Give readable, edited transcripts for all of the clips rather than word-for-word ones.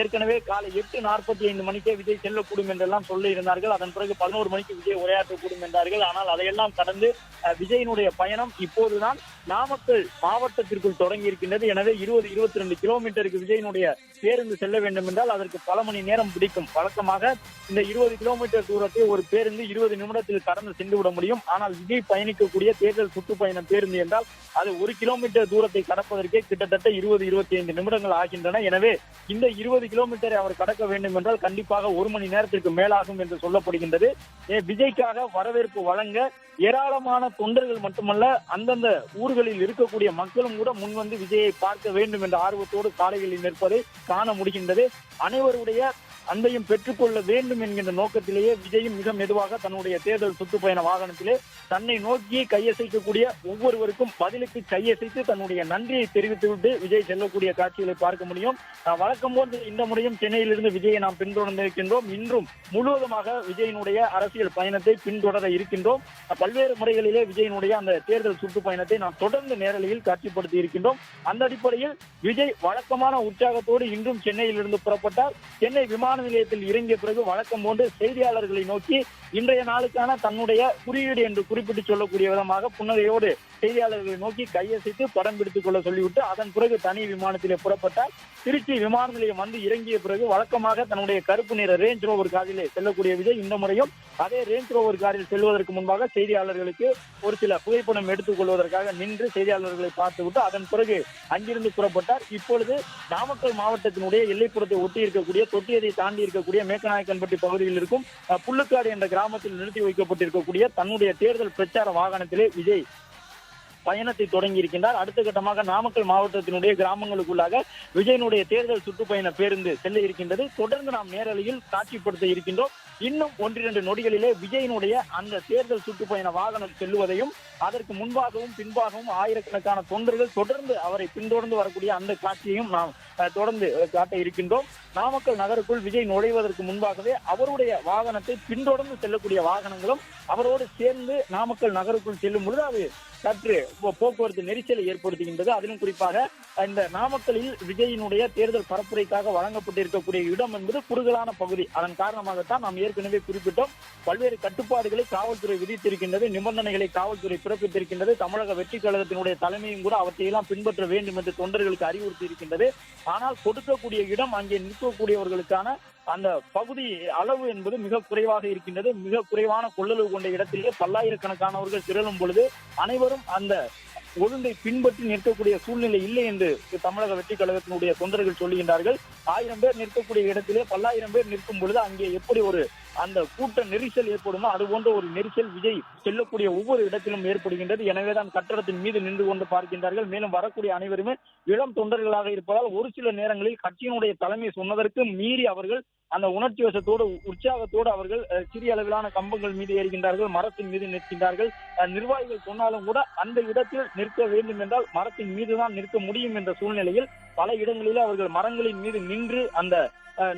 ஏற்கனவே காலை 8:45 மணிக்கே விஜய் செல்லக்கூடும் என்றெல்லாம் சொல்லி இருந்தார்கள். அதன் பிறகு 11 மணிக்கு விஜய் உரையாற்றக்கூடும் என்றார்கள். ஆனால் அதையெல்லாம் கடந்து விஜயினுடைய பயணம் இப்போதுதான் நாமக்கல் மாவட்டத்திற்குள் தொடங்கி இருக்கின்றது. எனவே 22 கிலோமீட்டருக்கு விஜயினுடைய பேருந்து செல்ல வேண்டும் என்றால் அதற்கு பல மணி நேரம் பிடிக்கும். வழக்கமாக இந்த 20 கிலோமீட்டர் தூரத்தை ஒரு பேருந்து 20 நிமிடத்தில் கடந்து சென்று விட முடியும். ஆனால் விஜய் பயணிக்கக்கூடிய தேர்தல் சுற்றுப்பயணம் பேருந்து என்றால் அது 1 கிலோமீட்டர் தூரத்தை கடப்பதற்கே கிட்டத்தட்ட 20-25 நிமிடங்கள் ஆகின்றன. எனவே இந்த 20 கிலோமீட்டரை அவர் கடக்க வேண்டும் என்றால் கண்டிப்பாக 1 மணி நேரத்திற்கு மேலாகும் என்று சொல்லப்படுகின்றது. விஜய்க்காக வரவேற்பு வழங்க ஏராளமான தொண்டர்கள் மட்டுமல்ல, அந்தந்த ஊர்களில் இருக்கக்கூடிய மக்களும் கூட முன்வந்து விஜயை பார்க்க வேண்டும் என்ற ஆர்வத்தோடு சாலைகளில் நிற்பதை காண முடிகின்றது. அனைவருடைய அன்பையும் பெற்றுக்கொள்ள வேண்டும் என்கின்ற நோக்கத்திலேயே விஜயும் மிக மெதுவாக தன்னுடைய தேர்தல் சுற்றுப்பயண வாகனத்திலே தன்னை நோக்கி கையசைக்கக்கூடிய ஒவ்வொருவருக்கும் பதிலுக்கு கையசைத்து தன்னுடைய நன்றியை தெரிவித்துவிட்டு விஜய் செல்லக்கூடிய காட்சிகளை பார்க்க முடியும். வழக்கம் போன்று இந்த முறையும் சென்னையிலிருந்து விஜயை நாம் பின்தொடர்ந்திருக்கின்றோம். இன்றும் முழுவதுமாக விஜயினுடைய அரசியல் பயணத்தை பின்தொடர இருக்கின்றோம். பல்வேறு முறைகளிலே விஜயினுடைய அந்த தேர்தல் சுற்றுப்பயணத்தை நாம் தொடர்ந்து நேரலையில் காட்சிப்படுத்தி இருக்கின்றோம். அந்த அடிப்படையில் விஜய் வழக்கமான உற்சாகத்தோடு இன்றும் சென்னையிலிருந்து புறப்பட்டார். சென்னை விமான நிலையத்தில் இறங்கிய பிறகு வழக்கம் போன்று செய்தியாளர்களை நோக்கி இன்றைய நாளுக்கான தன்னுடைய குறியீடு என்று குறிப்பிட்டு சொல்லக்கூடிய விதமாக புன்னகையோடு செய்தியாளர்களை நோக்கி கையசைத்து படம் பிடித்துக் கொள்ள சொல்லிவிட்டு அதன் பிறகு தனி விமானத்திலே புறப்பட்டார். திருச்சி விமான நிலையம் வந்து இறங்கிய பிறகு வழக்கமாக தன்னுடைய கருப்பு நிற ரேஞ்ச் ரோவர் காரிலே செல்லக்கூடிய விஜய் இந்த முறையும் அதே ரேஞ்ச் ரோவர் காரில் செல்வதற்கு முன்பாக செய்தியாளர்களுக்கு ஒரு சில புகைப்படம் எடுத்துக் கொள்வதற்காக நின்று செய்தியாளர்களை பார்த்துவிட்டு அதன் பிறகு அங்கிருந்து புறப்பட்டார். இப்பொழுது நாமக்கல் மாவட்டத்தினுடைய எல்லைப்புறத்தை ஒட்டி இருக்கக்கூடிய தொட்டியதை தாண்டி இருக்கக்கூடிய மேக்கநாயக்கன்பட்டி பகுதியில் இருக்கும் புல்லுக்காடு என்ற கிராமத்தில் நிறுத்தி வைக்கப்பட்டிருக்கக்கூடிய தன்னுடைய தேர்தல் பிரச்சார வாகனத்திலே விஜய் பயணத்தை தொடங்கி இருக்கின்றார். அடுத்த கட்டமாக நாமக்கல் மாவட்டத்தினுடைய கிராமங்களுக்குள்ளாக விஜயனுடைய தேர்தல் சுற்றுப்பயண பேருந்து செல்ல இருக்கின்றது. தொடர்ந்து நாம் நேரலையில் காட்சிப்படுத்த இருக்கின்றோம். இன்னும் 1-2 நொடிகளிலே விஜயனுடைய அந்த தேர்தல் சுற்றுப்பயண வாகனம் செல்லுவதையும் அதற்கு முன்பாகவும் பின்பாகவும் ஆயிரக்கணக்கான தொண்டர்கள் தொடர்ந்து அவரை பின்தொடர்ந்து வரக்கூடிய அந்த காட்சியையும் நாம் தொடர்ந்து காட்ட இருக்கின்றோம். நாமக்கல் நகருக்குள் விஜய் நுழைவதற்கு முன்பாகவே அவருடைய வாகனத்தை பின்தொடர்ந்து செல்லக்கூடிய வாகனங்களும் அவரோடு சேர்ந்து நாமக்கல் நகருக்குள் செல்லும் பொழுது அது சற்று போக்குவரத்து நெரிசலை ஏற்படுத்துகின்றது. அதிலும் குறிப்பாக இந்த நாமக்கலில் விஜயினுடைய தேர்தல் பரப்புரைக்காக வழங்கப்பட்டிருக்கக்கூடிய இடம் என்பது குறுகலான பகுதி. அதன் காரணமாகத்தான் நாம் ஏற்கனவே குறிப்பிட்டோம். பல்வேறு கட்டுப்பாடுகளை காவல்துறை விதித்திருக்கின்றது, நிபந்தனைகளை காவல்துறை பிறப்பித்திருக்கின்றது. தமிழக வெற்றி கழகத்தினுடைய தலைமையும் கூட அவற்றையெல்லாம் பின்பற்ற வேண்டும் என்று தொண்டர்களுக்கு அறிவுறுத்தி இருக்கின்றது. ஆனால் கொடுக்கக்கூடிய இடம் அங்கே நிற்கக்கூடியவர்களுக்கான அந்த பகுதி அளவு என்பது மிக குறைவாக இருக்கின்றது. மிக குறைவான கொள்ளளவு கொண்ட இடத்திலே பல்லாயிரக்கணக்கானவர்கள் திரளும் பொழுது அனைவரும் அந்த ஒழுங்கை பின்பற்றி நிற்கக்கூடிய சூழ்நிலை இல்லை என்று தமிழக வெற்றி கழகத்தினுடைய தொண்டர்கள் சொல்லுகின்றார்கள். 1000 பேர் நிற்கக்கூடிய இடத்திலே 10,000 பேர் நிற்கும் பொழுது அங்கே எப்படி ஒரு அந்த கூட்ட நெரிசல் ஏற்படுமோ அது போன்ற ஒரு நெரிசல் விஜய் செல்லக்கூடிய ஒவ்வொரு இடத்திலும் ஏற்படுகின்றது. எனவேதான் கட்டடத்தின் மீது நின்று கொண்டு பார்க்கின்றார்கள். மேலும் வரக்கூடிய அனைவருமே இளம் தொண்டர்களாக இருப்பதால் ஒரு சில நேரங்களில் கட்சியினுடைய தலைமை சொன்னதற்கு மீறி அவர்கள் அந்த உணர்ச்சி வசத்தோடு உற்சாகத்தோடு அவர்கள் சிறிய அளவிலான கம்பங்கள் மீது ஏறுகின்றார்கள், மரத்தின் மீது நிற்கின்றார்கள். நிர்வாகிகள் சொன்னாலும் கூட அந்த இடத்தில் நிற்க வேண்டும் என்றால் மரத்தின் மீதுதான் நிற்க முடியும் என்ற சூழ்நிலையில் பல இடங்களில் அவர்கள் மரங்களின் மீது நின்று அந்த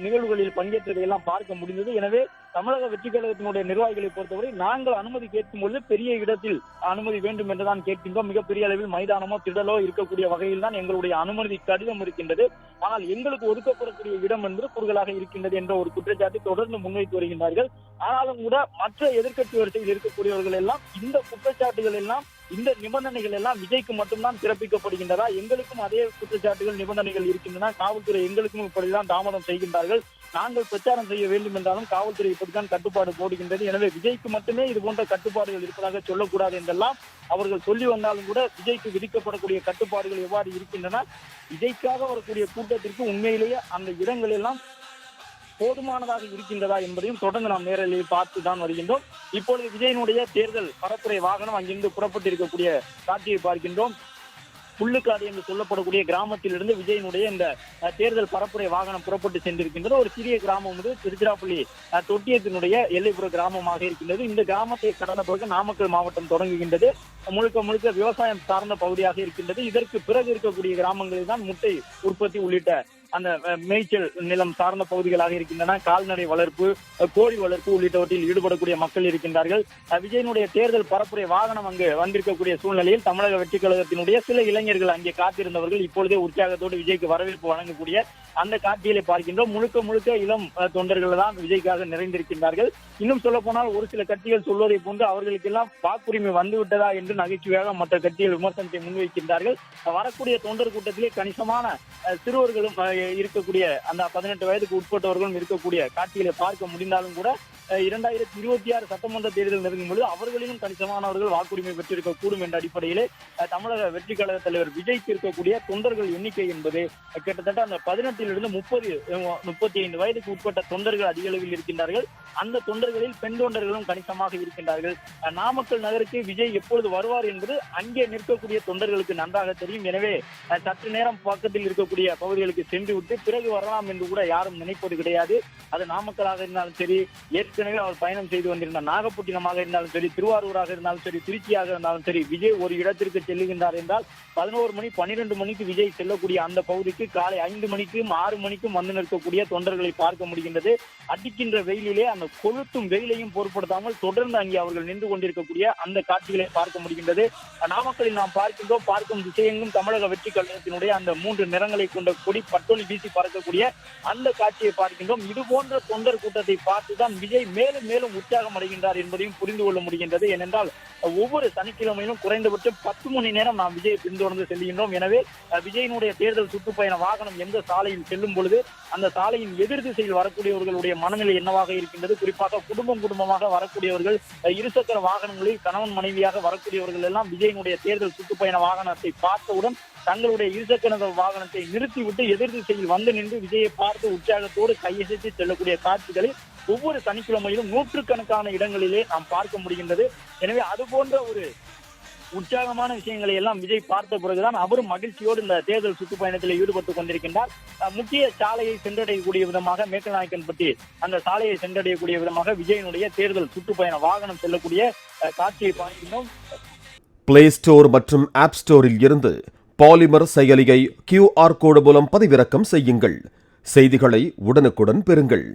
நிகழ்வுகளில் பங்கேற்றதை எல்லாம் பார்க்க முடிந்தது. எனவே தமிழக வெற்றி கழகத்தினுடைய நிர்வாகிகளை பொறுத்தவரை நாங்கள் அனுமதி கேட்கும் பொழுது பெரிய இடத்தில் அனுமதி வேண்டும் என்றுதான் கேட்கின்றோம். மிகப்பெரிய அளவில் மைதானமோ திடலோ இருக்கக்கூடிய வகையில் தான் எங்களுடைய அனுமதி கடிதம் இருக்கின்றது. ஆனால் எங்களுக்கு ஒதுக்கப்படக்கூடிய இடம் என்பது குறுகலாக இருக்கின்றது என்ற ஒரு குற்றச்சாட்டை தொடர்ந்து முன்வைத்து வருகின்றார்கள். ஆனாலும் கூட மற்ற எதிர்க்கட்சி வரிசையில் இருக்கக்கூடியவர்கள் எல்லாம் இந்த குற்றச்சாட்டுகள் எல்லாம் இந்த நிபந்தனைகள் எல்லாம் விஜய்க்கு மட்டும்தான் பிறப்பிக்கப்படுகின்றதா, எங்களுக்கும் அதே குற்றச்சாட்டுகள் நிபந்தனைகள் இருக்கின்றன, காவல்துறை எங்களுக்கும் இப்படிதான் தாமதம் செய்கின்றார்கள், நாங்கள் பிரச்சாரம் செய்ய வேண்டும் என்றாலும் காவல்துறை இப்படித்தான் கட்டுப்பாடு போடுகின்றது, எனவே விஜய்க்கு மட்டுமே இது போன்ற கட்டுப்பாடுகள் இருப்பதாக சொல்லக்கூடாது என்றெல்லாம் அவர்கள் சொல்லி வந்தாலும் கூட விஜய்க்கு விதிக்கப்படக்கூடிய கட்டுப்பாடுகள் எவ்வாறு இருக்கின்றன, விஜய்க்காக வரக்கூடிய கூட்டத்திற்கு உண்மையிலேயே அந்த இடங்கள் எல்லாம் போதுமானதாக இருக்கின்றதா என்பதையும் தொடர்ந்து நாம் நேரில் பார்த்து தான் வருகின்றோம். இப்பொழுது விஜயனுடைய தேர்தல் பரப்புரை வாகனம் அங்கிருந்து புறப்பட்டு இருக்கக்கூடிய காட்சியை பார்க்கின்றோம். புல்லுக்காடு என்று சொல்லப்படக்கூடிய கிராமத்திலிருந்து விஜயனுடைய இந்த தேர்தல் பரப்புரை வாகனம் புறப்பட்டு சென்றிருக்கின்றது. ஒரு சிறிய கிராமம் இது திருச்சிராப்பள்ளி தொட்டியத்தினுடைய எல்லைப்புற கிராமமாக இருக்கின்றது. இந்த கிராமத்தை கடந்த பிறகு நாமக்கல் மாவட்டம் தொடங்குகின்றது. முழுக்க முழுக்க விவசாயம் சார்ந்த பகுதியாக இருக்கின்றது. இதற்கு பிறகு இருக்கக்கூடிய கிராமங்களில் தான் முட்டை உற்பத்தி உள்ளிட்ட அந்த மேய்ச்சல் நிலம் சார்ந்த பகுதிகளாக இருக்கின்றன. கால்நடை வளர்ப்பு, கோழி வளர்ப்பு உள்ளிட்டவற்றில் ஈடுபடக்கூடிய மக்கள் இருக்கின்றார்கள். விஜயனுடைய தேர்தல் பரப்புரை வாகனம் அங்கு வந்திருக்கக்கூடிய சூழ்நிலையில் தமிழக வெற்றி கழகத்தினுடைய சில இளைஞர்கள் அங்கே காத்திருந்தவர்கள் இப்பொழுதே உற்சாகத்தோடு விஜய்க்கு வரவேற்பு வழங்கக்கூடிய அந்த காட்சிகளை பார்க்கின்றோம். முழுக்க முழுக்க இளம் தொண்டர்கள் தான் விஜய்க்காக நிறைந்திருக்கின்றார்கள். இன்னும் சொல்ல போனால் ஒரு சில கட்சிகள் சொல்வதை போன்று அவர்களுக்கெல்லாம் வாக்குரிமை வந்துவிட்டதா என்று நகைச்சுவையாக மற்ற கட்சிகள் விமர்சனத்தை முன்வைக்கின்றார்கள். வரக்கூடிய தொண்டர் கூட்டத்திலே கணிசமான சிறுவர்களும் இருக்கக்கூடிய அந்த 18 வயதுக்கு உட்பட்டவர்களும் இருக்கக்கூடிய காட்சிகளை பார்க்க முடிந்தாலும் கூட 2026 சட்டமன்ற தேர்தல் நெருங்கும் பொழுது அவர்களிலும் கணிசமானவர்கள் வாக்குரிமை பெற்றிருக்க கூடும் என்ற அடிப்படையிலே தமிழக வெற்றி கழக தலைவர் விஜய்க்கு இருக்கக்கூடிய தொண்டர்கள் எண்ணிக்கை என்பது கிட்டத்தட்ட அந்த 18 35 வயதுக்கு உட்பட்ட தொண்டர்கள் அதிக அளவில் இருக்கின்றார்கள். அந்த தொண்டர்களில் பெண் தொண்டர்களும் கணிசமாக இருக்கின்றார்கள். நாமக்கல் நகருக்கு விஜய் எப்பொழுது வருவார் என்பது அங்கே நிற்கக்கூடிய தொண்டர்களுக்கு நன்றாக தெரியும். எனவே சற்று நேரம் பக்கத்தில் இருக்கக்கூடிய பகுதிகளுக்கு சென்று விட்டு பிறகு வரலாம் என்று கூட யாரும் நினைப்பது கிடையாது. அது நாமக்கலாக இருந்தாலும் சரி, ஏற்கனவே அவர் பயணம் செய்து வந்திருந்த நாகப்பட்டினமாக இருந்தாலும் சரி, திருவாரூராக இருந்தாலும் சரி, திருச்சியாக இருந்தாலும் சரி, விஜய் ஒரு இடத்திற்கு செல்லுகின்றார் என்றால் 11 மணி 12 மணிக்கு விஜய் செல்லக்கூடிய அந்த பகுதிக்கு காலை 5 மணிக்கும் 6 மணிக்கும் வந்து நிற்கக்கூடிய தொண்டர்களை பார்க்க முடிகின்றது. அடிக்கின்ற வெயிலிலே அந்த கொளுத்தும் வெயிலையும் பொருட்படுத்தாமல் தொடர்ந்து அங்கே அவர்கள் நின்று கொண்டிருக்கக்கூடிய அந்த காட்சிகளை பார்க்க முடிகின்றது. நாமக்கலில் நாம் பார்க்கும் திசையெங்கும் தமிழக வெற்றி கழகத்தினுடைய அந்த 3 நிறங்களை கொண்ட கொடி பட்டொலி வீசி பறக்கக்கூடிய அந்த காட்சியை பார்க்கின்றோம். இது போன்ற தொண்டர் கூட்டத்தை பார்த்துதான் விஜய் மேலும் மேலும் உற்சாகம் அடைகின்றார் என்பதையும் புரிந்து கொள்ள முடிகின்றது. ஏனென்றால் ஒவ்வொரு சனிக்கிழமையிலும் குறைந்தபட்சம் 10 மணி நேரம் நாம் விஜயை பின்தொடர்ந்து செல்கின்றோம். எனவே விஜயனுடைய தேர்தல் சுற்றுப்பயண வாகனம் எந்த சாலையில் செல்லும் பொழுது அந்த சாலையின் எதிர் திசையில் வரக்கூடியவர்களுடைய மனநிலை என்னவாக இருக்கின்றது, குறிப்பாக குடும்பமாக வரக்கூடியவர்கள், இருசக்கர வாகனங்களில் கணவன் மனைவியாக வரக்கூடியவர்கள் எல்லாம் விஜயனுடைய தேர்தல் சுற்றுப்பயண வாகனத்தை பார்த்தவுடன் தங்களுடைய இருசக்கர வாகனத்தை நிறுத்திவிட்டு எதிர் திசையில் வந்து நின்று விஜயை பார்த்து உற்சாகத்தோடு கையசைத்து செல்லக்கூடிய காட்சிகளை ஒவ்வொரு சனிக்கிழமையிலும் நூற்றுக்கணக்கான இடங்களிலே நாம் பார்க்க முடிகின்றது. எனவே அது போன்ற ஒரு உற்சாகமான விஷயங்களை எல்லாம் விஜய் பார்த்த பிறகுதான் அவரும் மகிழ்ச்சியோடு இந்த தேர்தல் சுற்றுப்பயணத்தில் ஈடுபட்டுக் கொண்டிருக்கின்றார். முக்கிய சாலையை சென்றடையக்கூடிய விதமாக மேக்கநாயக்கன்பட்டி அந்த சாலையை சென்றடையக்கூடிய விதமாக விஜயனுடைய தேர்தல் சுற்றுப்பயண வாகனம் செல்லக்கூடிய காட்சியை பார்க்கின்றோம். பிளே ஸ்டோர் மற்றும் ஆப் ஸ்டோரில் இருந்து பாலிமர் செயலியை QR கோடு மூலம் பதிவிறக்கம் செய்யுங்கள். செய்திகளை உடனுக்குடன் பெறுங்கள்.